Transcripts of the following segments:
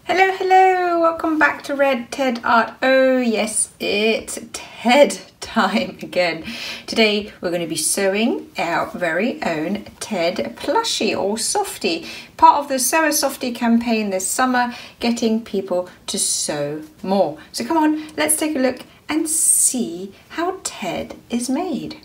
Hello, hello, welcome back to Red Ted Art. Oh yes, it's Ted time again. Today we're going to be sewing our very own Ted plushie or softie, part of the Sew a Softie campaign this summer, getting people to sew more. So come on, let's take a look and see how Ted is made.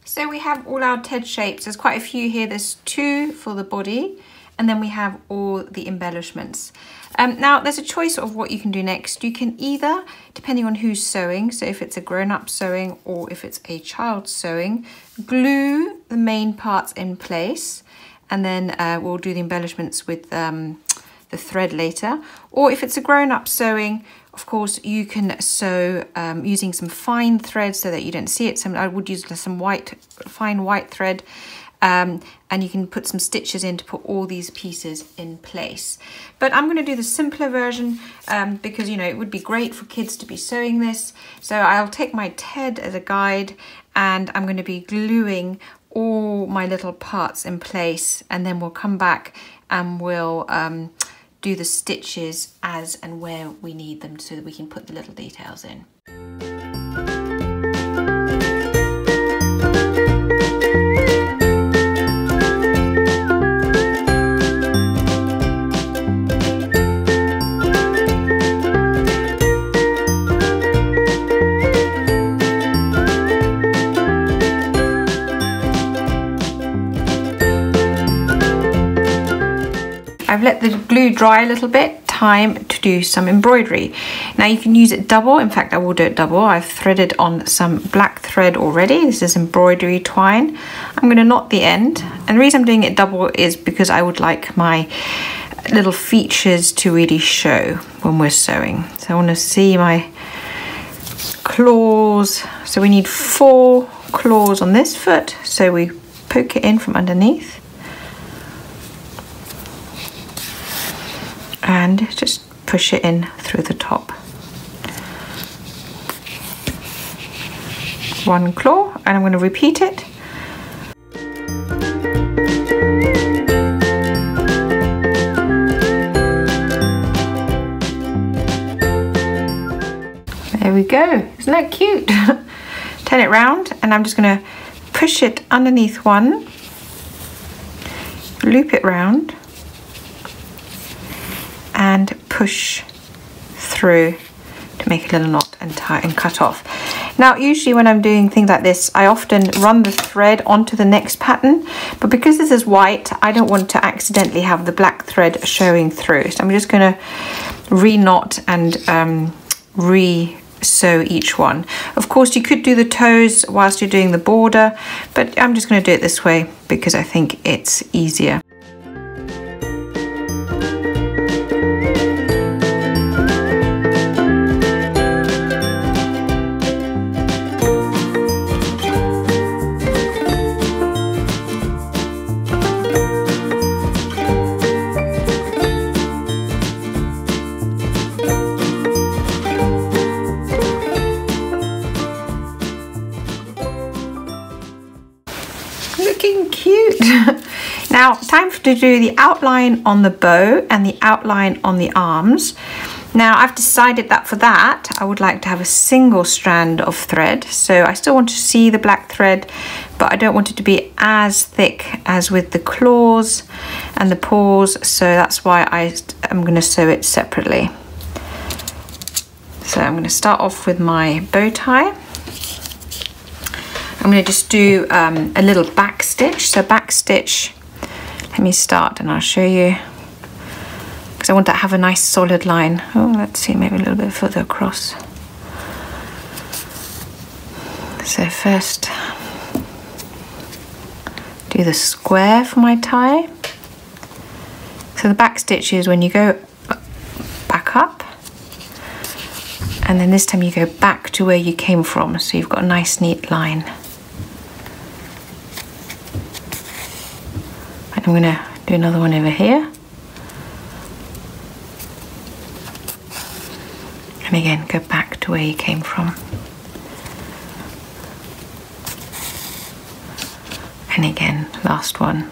So we have all our Ted shapes. There's quite a few here. There's 2 for the body, and then we have all the embellishments. Now there's a choice of what you can do next. You can either, depending on who's sewing, so if it's a grown-up sewing or if it's a child sewing, glue the main parts in place, and then we'll do the embellishments with the thread later. Or if it's a grown-up sewing, of course, you can sew using some fine thread so that you don't see it. I would use some fine white thread, and you can put some stitches in to put all these pieces in place. But I'm going to do the simpler version because, you know, it would be great for kids to be sewing this. So I'll take my Ted as a guide, and I'm going to be gluing all my little parts in place, and then we'll come back and we'll do the stitches as and where we need them so that we can put the little details in. I've let the glue dry a little bit, time to do some embroidery. Now you can use it double, in fact I will do it double. I've threaded on some black thread already. This is embroidery twine. I'm going to knot the end, and the reason I'm doing it double is because I would like my little features to really show when we're sewing. So I want to see my claws. So we need 4 claws on this foot, so we poke it in from underneath. And just push it in through the top. 1 claw, and I'm going to repeat it. There we go. Isn't that cute? Turn it round, and I'm just going to push it underneath one, loop it round, and push through to make a little knot and tie and cut off. Now usually when I'm doing things like this, I often run the thread onto the next pattern, but because this is white, I don't want to accidentally have the black thread showing through. So I'm just going to re-knot and re-sew each one. Of course you could do the toes whilst you're doing the border, but I'm just going to do it this way because I think it's easier. Looking cute. Now time to do the outline on the bow and the outline on the arms. Now I've decided that for that I would like to have a single strand of thread, so I still want to see the black thread, but I don't want it to be as thick as with the claws and the paws, so that's why I'm going to sew it separately. So I'm going to start off with my bow tie. I'm going to just do a little back stitch. So back stitch, let me start and I'll show you, because I want to have a nice solid line. Oh, let's see, maybe a little bit further across. So first, do the square for my tie. So the back stitch is when you go back up, and then this time you go back to where you came from, so you've got a nice neat line. And I'm going to do another one over here. And again, go back to where you came from. And again, last one.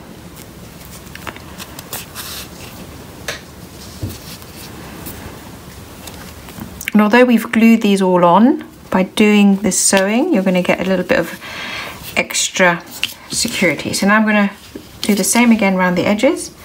And although we've glued these all on, by doing this sewing, you're going to get a little bit of extra security. So now I'm going to do the same again around the edges.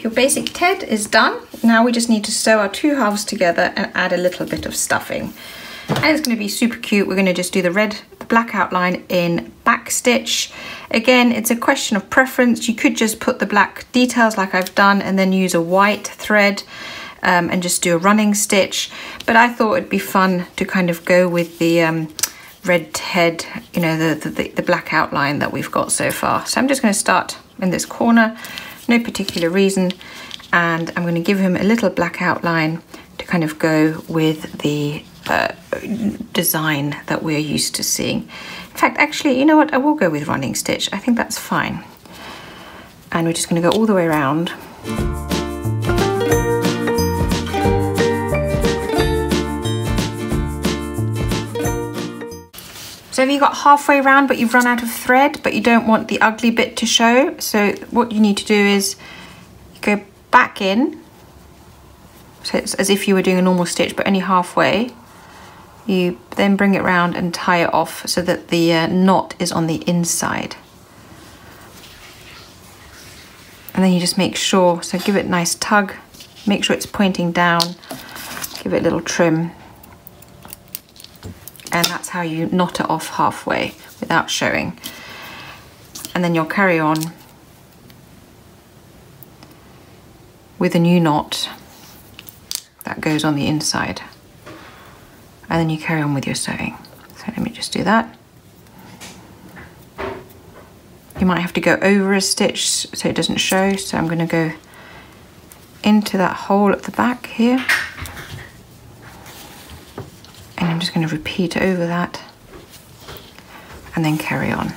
Your basic Ted is done. Now we just need to sew our two halves together and add a little bit of stuffing. And it's going to be super cute. We're going to just do the black outline in back stitch. Again, it's a question of preference. You could just put the black details like I've done and then use a white thread and just do a running stitch. But I thought it'd be fun to kind of go with the Red Ted, you know, the black outline that we've got so far. So I'm just going to start in this corner. No particular reason, and I'm going to give him a little black outline to kind of go with the design that we're used to seeing. In fact, actually, you know what, I will go with running stitch. I think that's fine. And we're just going to go all the way around. So have you got halfway around but you've run out of thread, but you don't want the ugly bit to show? So what you need to do is go back in. So it's as if you were doing a normal stitch, but only halfway. You then bring it round and tie it off so that the knot is on the inside. And then you just make sure, so give it a nice tug, make sure it's pointing down, give it a little trim. And that's how you knot it off halfway without showing. And then you'll carry on with a new knot that goes on the inside. And then you carry on with your sewing. So let me just do that. You might have to go over a stitch so it doesn't show. So I'm going to go into that hole at the back here. And I'm just going to repeat over that and then carry on.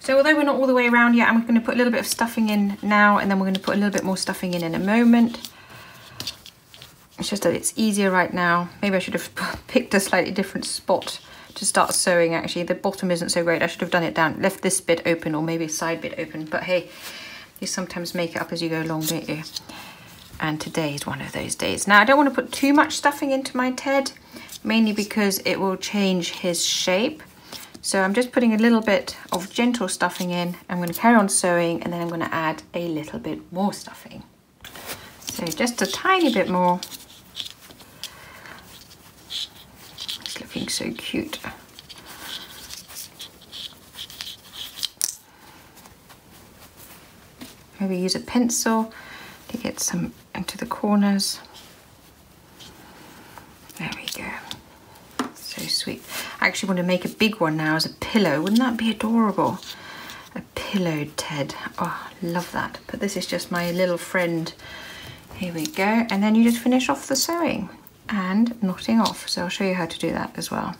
So although we're not all the way around yet, I'm going to put a little bit of stuffing in now, and then we're going to put a little bit more stuffing in a moment. It's just that it's easier right now. Maybe I should have picked a slightly different spot to start sewing actually. The bottom isn't so great. I should have done it down, left this bit open or maybe a side bit open. But hey, you sometimes make it up as you go along, don't you? And today is one of those days. Now I don't want to put too much stuffing into my Ted, mainly because it will change his shape. So I'm just putting a little bit of gentle stuffing in. I'm going to carry on sewing and then I'm going to add a little bit more stuffing. So just a tiny bit more. It's looking so cute. Maybe use a pencil to get some into the corners. There we go. So sweet. I actually want to make a big one now as a pillow. Wouldn't that be adorable? A pillowed Ted. Oh, love that. But this is just my little friend. Here we go. And then you just finish off the sewing and knotting off. So I'll show you how to do that as well.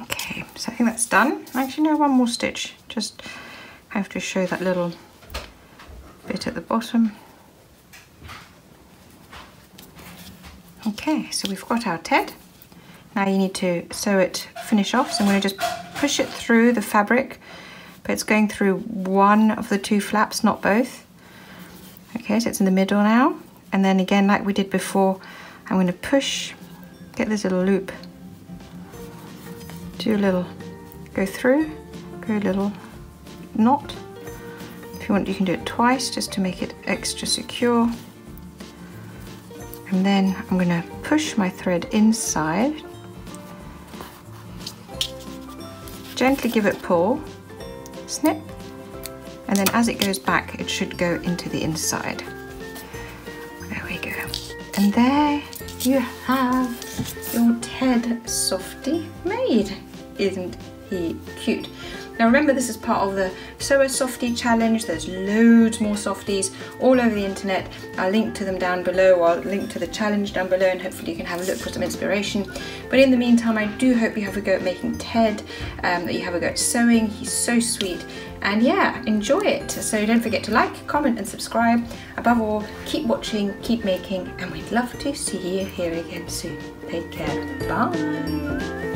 Okay, so I think that's done. Actually, no, one more stitch. Just have to show that little bit at the bottom. Okay, so we've got our Ted. Now you need to sew it, finish off. So I'm going to just push it through the fabric, but it's going through one of the two flaps, not both. Okay, so it's in the middle now. And then again, like we did before, I'm going to push, get this little loop, do a little, go through, go a little knot, If you want, you can do it twice just to make it extra secure. And then I'm going to push my thread inside. Gently give it a pull, snip, and then as it goes back, it should go into the inside. There we go. And there you have your Ted Softie made. Isn't he cute? Now remember, this is part of the Sew a Softie challenge. There's loads more softies all over the internet. I'll link to them down below, or I'll link to the challenge down below, and hopefully you can have a look for some inspiration. But in the meantime, I do hope you have a go at making Ted, that you have a go at sewing. He's so sweet, and yeah, enjoy it. So don't forget to like, comment and subscribe. Above all, keep watching, keep making, and we'd love to see you here again soon. Take care, bye.